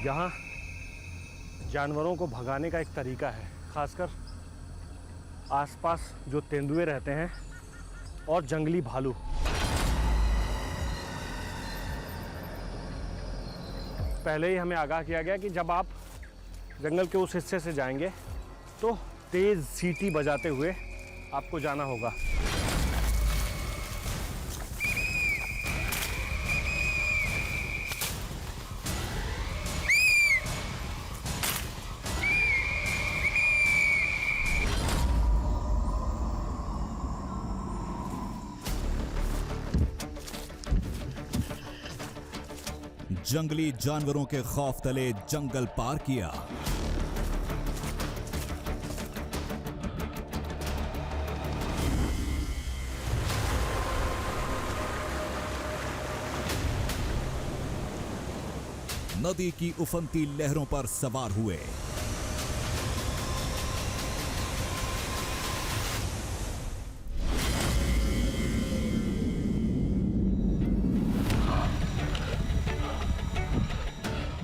यहाँ जानवरों को भगाने का एक तरीका है, खासकर आसपास जो तेंदुए रहते हैं और जंगली भालू। पहले ही हमें आगाह किया गया कि जब आप जंगल के उस हिस्से से जाएंगे तो तेज़ सीटी बजाते हुए आपको जाना होगा। जंगली जानवरों के खौफ तले जंगल पार किया। नदी की उफनती लहरों पर सवार हुए।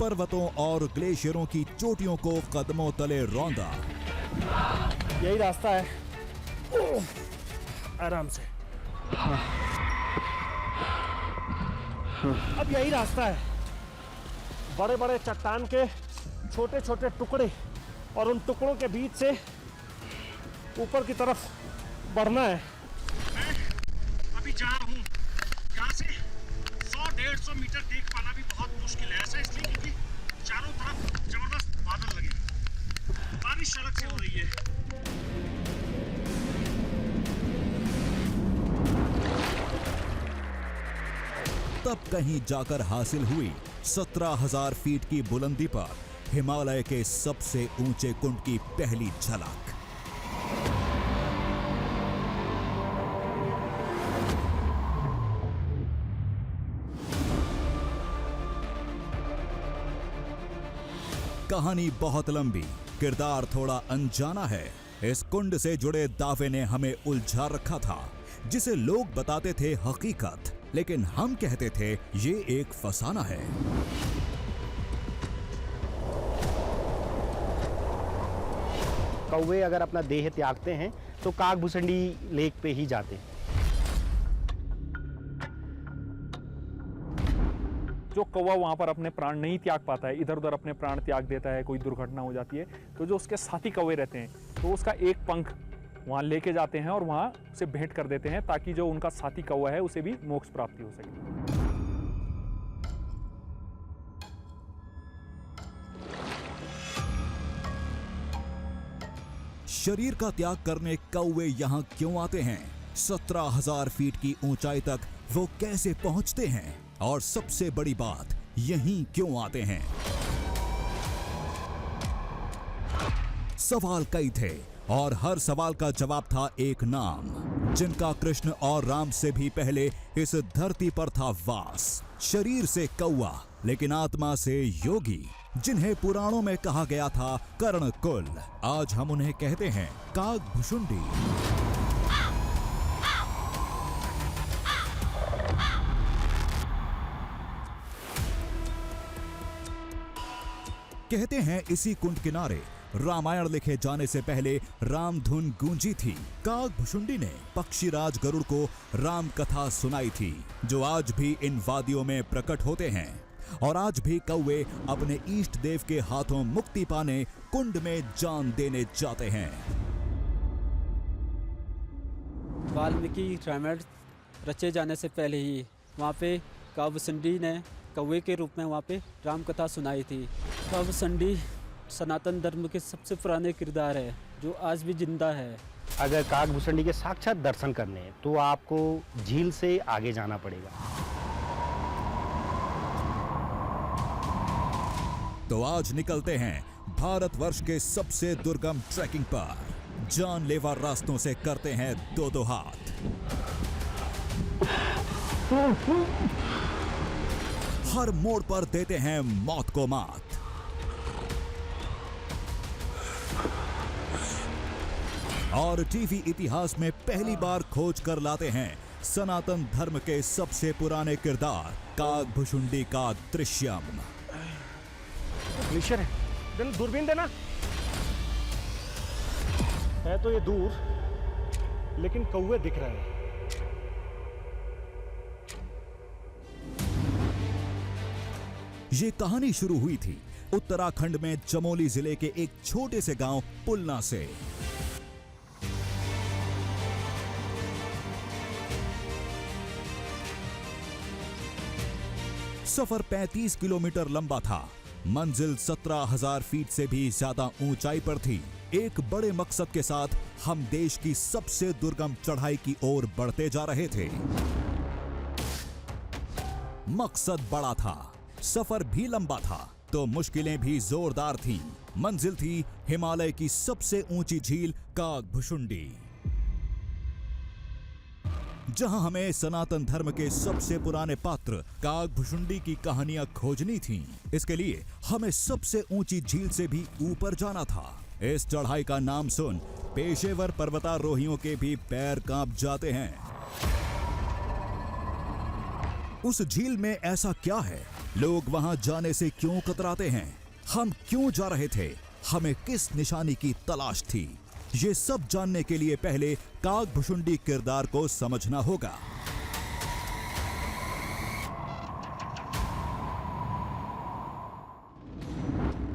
पर्वतों और ग्लेशियरों की चोटियों को कदमों तले रौंदा। यही रास्ता है, आराम से। अब यही रास्ता है। बड़े बड़े चट्टान के छोटे छोटे टुकड़े और उन टुकड़ों के बीच से ऊपर की तरफ बढ़ना है। मैं अभी जा रहा हूँ यहाँ से। 100-150 मीटर देख पाना भी बहुत मुश्किल है। ऐसा इसलिए क्योंकि चारों तरफ जबरदस्त बादल लगे, बारिश सड़क से हो रही है। तब कहीं जाकर हासिल हुई 17,000 फीट की बुलंदी पर हिमालय के सबसे ऊंचे कुंड की पहली झलक। कहानी बहुत लंबी, किरदार थोड़ा अनजाना है। इस कुंड से जुड़े दावे ने हमें उलझा रखा था, जिसे लोग बताते थे हकीकत, लेकिन हम कहते थे ये एक फसाना है। कौवे अगर अपना देह त्यागते हैं तो काकभुसुंडी लेक पे ही जाते हैं। जो कौवा वहाँ पर अपने प्राण नहीं त्याग पाता है, इधर उधर अपने प्राण त्याग देता है, कोई दुर्घटना हो जाती है, तो जो उसके साथी कौवे रहते हैं तो उसका एक पंख वहाँ लेके जाते हैं और वहाँ उसे भेंट कर देते हैं, ताकि जो उनका साथी कौवा है उसे भी मोक्ष प्राप्ति हो सके। शरीर का त्याग करने कौवे यहाँ क्यों आते हैं? 17,000 फीट की ऊंचाई तक वो कैसे पहुंचते हैं? और सबसे बड़ी बात, यहीं क्यों आते हैं? सवाल कई थे और हर सवाल का जवाब था एक नाम, जिनका कृष्ण और राम से भी पहले इस धरती पर था वास। शरीर से कौवा लेकिन आत्मा से योगी, जिन्हें पुराणों में कहा गया था कर्णकुल। आज हम उन्हें कहते हैं काकभुसुंडी। कहते हैं इसी कुंड किनारे रामायण लिखे जाने से पहले राम धुन गूंजी थी। काकभुसुंडी ने पक्षीराज गरुड़ को राम कथा सुनाई थी, जो आज भी इन वादियों में प्रकट होते हैं। और आज भी कौवे अपने इष्ट देव के हाथों मुक्ति पाने कुंड में जान देने जाते हैं। वाल्मीकि रामायण रचे जाने से पहले ही वहाँ पे काकभुसुंडी ने कौवे के रूप में वहाँ पे राम कथा सुनाई थी। काकभुसुंडी सनातन धर्म के सबसे पुराने किरदार है, जो आज भी जिंदा है। अगर काकभुसुंडी के साक्षात दर्शन करने हैं तो आपको झील से आगे जाना पड़ेगा। तो आज निकलते हैं भारतवर्ष के सबसे दुर्गम ट्रैकिंग पर। जानलेवा रास्तों से करते हैं दो हाथ। हर मोड़ पर देते हैं मौत को मात। और टीवी इतिहास में पहली बार खोज कर लाते हैं सनातन धर्म के सबसे पुराने किरदार काकभुसुंडी का दृश्यम। ग्लेशियर है। दिन दूरबीन देना। है तो ये दूर, लेकिन कौवे दिख रहे हैं। ये कहानी शुरू हुई थी उत्तराखंड में चमोली जिले के एक छोटे से गांव पुलना से। सफर 35 किलोमीटर लंबा था। मंजिल 17,000 फीट से भी ज्यादा ऊंचाई पर थी। एक बड़े मकसद के साथ हम देश की सबसे दुर्गम चढ़ाई की ओर बढ़ते जा रहे थे। मकसद बड़ा था, सफर भी लंबा था, तो मुश्किलें भी जोरदार थीं। मंजिल थी हिमालय की सबसे ऊंची झील कागभुशुंडी, जहां हमें सनातन धर्म के सबसे पुराने पात्र कागभुशुंडी की कहानियां खोजनी थीं। इसके लिए हमें सबसे ऊंची झील से भी ऊपर जाना था। इस चढ़ाई का नाम सुन पेशेवर पर्वतारोहियों के भी पैर कांप जाते हैं। उस झील में ऐसा क्या है? लोग वहां जाने से क्यों कतराते हैं? हम क्यों जा रहे थे? हमें किस निशानी की तलाश थी? ये सब जानने के लिए पहले कागभुशुंडी किरदार को समझना होगा।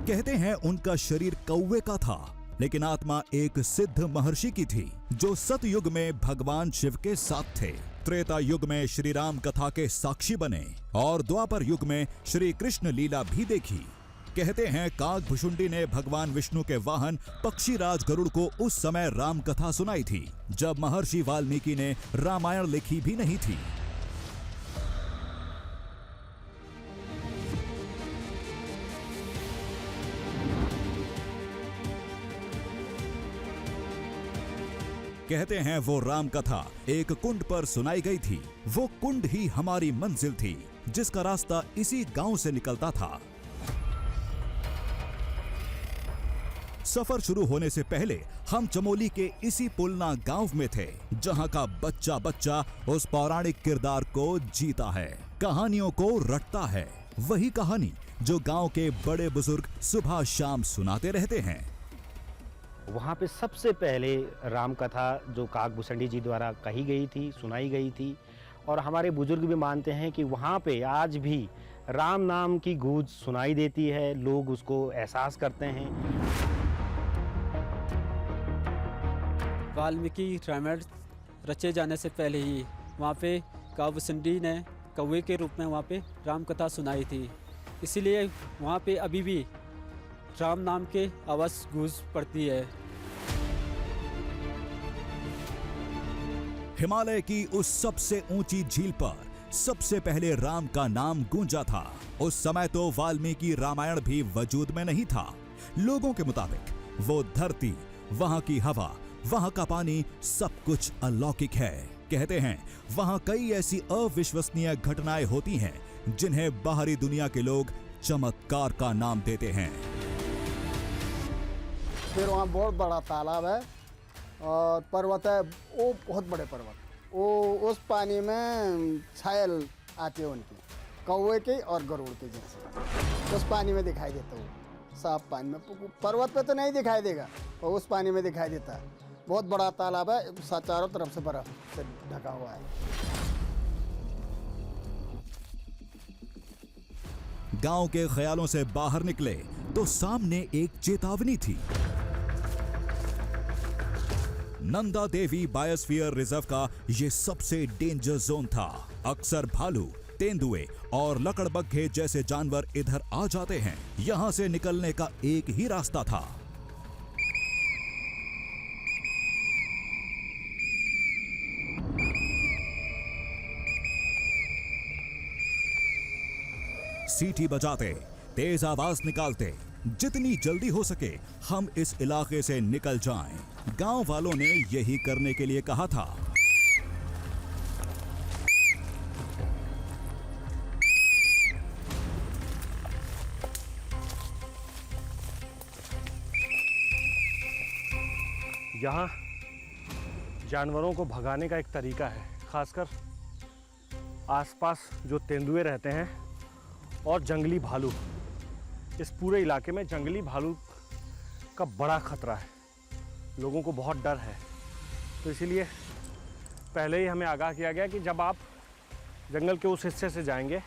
कहते हैं उनका शरीर कौवे का था, लेकिन आत्मा एक सिद्ध महर्षि की थी, जो सतयुग में भगवान शिव के साथ थे, त्रेता युग में श्री राम कथा के साक्षी बने और द्वापर युग में श्री कृष्ण लीला भी देखी। कहते हैं कागभुशुंडी ने भगवान विष्णु के वाहन पक्षीराज गरुड़ को उस समय राम कथा सुनाई थी, जब महर्षि वाल्मीकि ने रामायण लिखी भी नहीं थी। कहते हैं वो राम कथा एक कुंड पर सुनाई गई थी। वो कुंड ही हमारी मंजिल थी, जिसका रास्ता इसी गांव से निकलता था। सफर शुरू होने से पहले हम चमोली के इसी पुलना गांव में थे, जहां का बच्चा बच्चा उस पौराणिक किरदार को जीता है, कहानियों को रटता है। वही कहानी जो गांव के बड़े बुजुर्ग सुबह शाम सुनाते रहते हैं। वहाँ पे सबसे पहले राम कथा जो कागभुशुंडी जी द्वारा कही गई थी, सुनाई गई थी, और हमारे बुजुर्ग भी मानते हैं कि वहाँ पे आज भी राम नाम की गूंज सुनाई देती है, लोग उसको एहसास करते हैं। वाल्मीकि रामायण रचे जाने से पहले ही वहाँ पे कागभुशुंडी ने कौवे के रूप में वहाँ पे राम कथा सुनाई थी, इसीलिए वहाँ पे अभी भी राम नाम के आवाज़ गूंज पड़ती है। हिमालय की उस सबसे ऊंची झील पर सबसे पहले राम का नाम गूंजा था। उस समय तो वाल्मीकि रामायण भी वजूद में नहीं था। लोगों के मुताबिक वो धरती, वहां की हवा, वहां का पानी सब कुछ अलौकिक है। कहते हैं वहां कई ऐसी अविश्वसनीय घटनाएं होती हैं, जिन्हें बाहरी दुनिया के लोग चमत्कार का नाम देते हैं। फिर वहाँ बहुत बड़ा तालाब है और पर्वत है, वो बहुत बड़े पर्वत, वो उस पानी में छायल आती है उनकी, कौवे की और गरुड़ के जैसे, उस पानी में दिखाई देता वो, साफ पानी में। पर्वत पे तो नहीं दिखाई देगा, और उस पानी में दिखाई देता है। बहुत बड़ा तालाब है, चारों तरफ से बर्फ से ढका हुआ है। गांव के ख्यालों से बाहर निकले तो सामने एक चेतावनी थी। नंदा देवी बायोस्फीयर रिजर्व का ये सबसे डेंजर जोन था। अक्सर भालू, तेंदुए और लकड़बग्घे जैसे जानवर इधर आ जाते हैं। यहां से निकलने का एक ही रास्ता था। सीटी बजाते, तेज आवाज निकालते, जितनी जल्दी हो सके हम इस इलाके से निकल जाएं। गांव वालों ने यही करने के लिए कहा था। यहाँ जानवरों को भगाने का एक तरीका है, खासकर आसपास जो तेंदुए रहते हैं और जंगली भालू, इस पूरे इलाके में जंगली भालू का बड़ा खतरा है, लोगों को बहुत डर है। तो इसीलिए पहले ही हमें आगाह किया गया कि जब आप जंगल के उस हिस्से से जाएंगे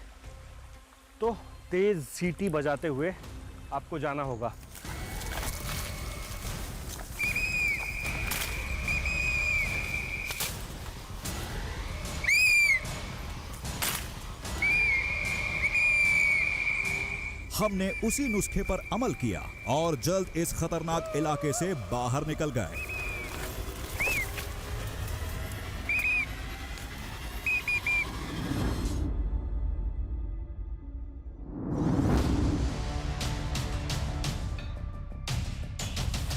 तो तेज़ सीटी बजाते हुए आपको जाना होगा। हमने उसी नुस्खे पर अमल किया और जल्द इस खतरनाक इलाके से बाहर निकल गए।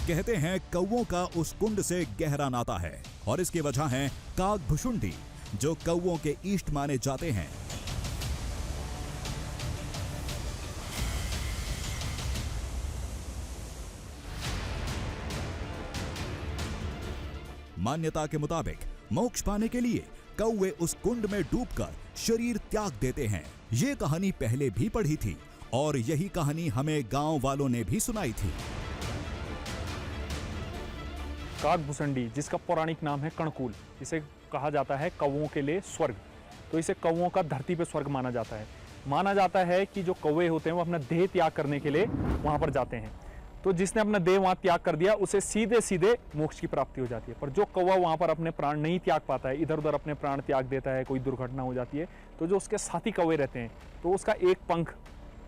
कहते हैं कौवों का उस कुंड से गहरा नाता है और इसकी वजह है कागभुशुंडी, जो कौवों के इष्ट माने जाते हैं। मान्यता के मुताबिक मोक्ष पाने के लिए कौवे उस कुंड में डूबकर शरीर त्याग देते हैं। ये कहानी पहले भी पढ़ी थी और यही कहानी हमें गांव वालों ने भी सुनाई थी। कागभुसुंडी, जिसका पौराणिक नाम है कणकूल, इसे कहा जाता है कौवों के लिए स्वर्ग। तो इसे कौवों का धरती पे स्वर्ग माना जाता है। माना जाता है कि जो कौवे होते हैं वो अपना देह त्याग करने के लिए वहाँ पर जाते हैं। तो जिसने अपना देह वहाँ त्याग कर दिया उसे सीधे सीधे मोक्ष की प्राप्ति हो जाती है। पर जो कौवा वहाँ पर अपने प्राण नहीं त्याग पाता है, इधर उधर अपने प्राण त्याग देता है, कोई दुर्घटना हो जाती है, तो जो उसके साथी कौवे रहते हैं तो उसका एक पंख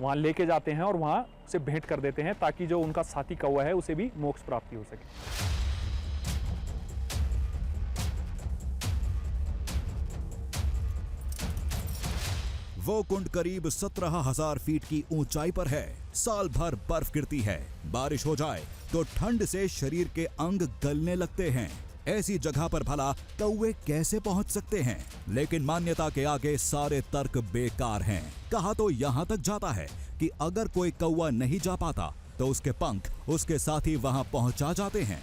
वहाँ लेके जाते हैं और वहाँ उसे भेंट कर देते हैं, ताकि जो उनका साथी कौवा है उसे भी मोक्ष प्राप्ति हो सके। वो कुंड करीब 17,000 फीट की ऊंचाई पर है। साल भर बर्फ गिरती है, बारिश हो जाए तो ठंड से शरीर के अंग गलने लगते हैं। ऐसी जगह पर भला कौवे कैसे पहुंच सकते हैं? लेकिन मान्यता के आगे सारे तर्क बेकार हैं। कहा तो यहाँ तक जाता है कि अगर कोई कौवा नहीं जा पाता तो उसके पंख उसके साथी वहां पहुंचा जाते हैं।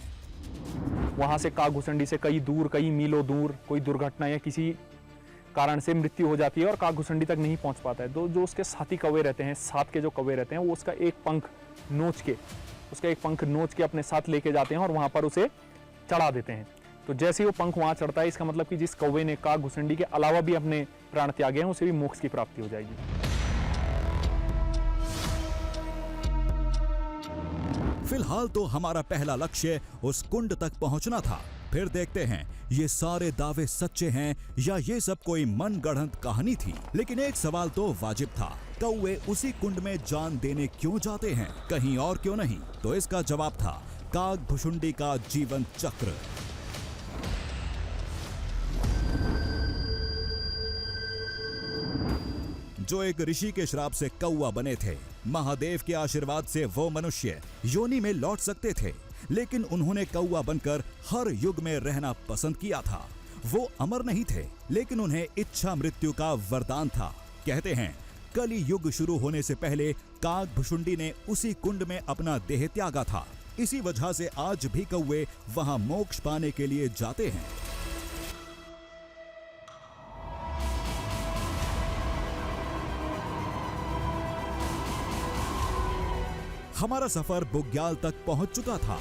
वहां से कागभुसुंडी से कई मीलों दूर कोई दुर्घटना या किसी कारण से मृत्यु हो जाती है और कागभुसुंडी तक नहीं पहुंच पाता है। तो जो उसके साथी कौवे रहते हैं, साथ के जो कौवे रहते हैं, वो उसका एक पंख नोच के अपने साथ लेके जाते हैं और वहां पर उसे चढ़ा देते हैं। तो जैसे ही वो पंख वहां चढ़ता है, इसका मतलब कि जिस कौवे ने कागभुसुंडी के अलावा भी अपने प्राण त्यागे हैं उसे भी मोक्ष की प्राप्ति हो जाएगी। फिलहाल तो हमारा पहला लक्ष्य उस कुंड तक पहुंचना था। फिर देखते हैं ये सारे दावे सच्चे हैं या ये सब कोई मनगढ़ंत कहानी थी। लेकिन एक सवाल तो वाजिब था, कौवे उसी कुंड में जान देने क्यों जाते हैं, कहीं और क्यों नहीं? तो इसका जवाब था कागभुसुंडी का जीवन चक्र। जो एक ऋषि के श्राप से कौवा बने थे, महादेव के आशीर्वाद से वो मनुष्य योनि में लौट सकते थे, लेकिन उन्होंने कौवा बनकर हर युग में रहना पसंद किया था। वो अमर नहीं थे, लेकिन उन्हें इच्छा मृत्यु का वरदान था। कहते हैं कलि युग शुरू होने से पहले कागभुसुंडी ने उसी कुंड में अपना देह त्यागा था। इसी वजह से आज भी कौवे वहां मोक्ष पाने के लिए जाते हैं। हमारा सफर बुग्याल तक पहुंच चुका था।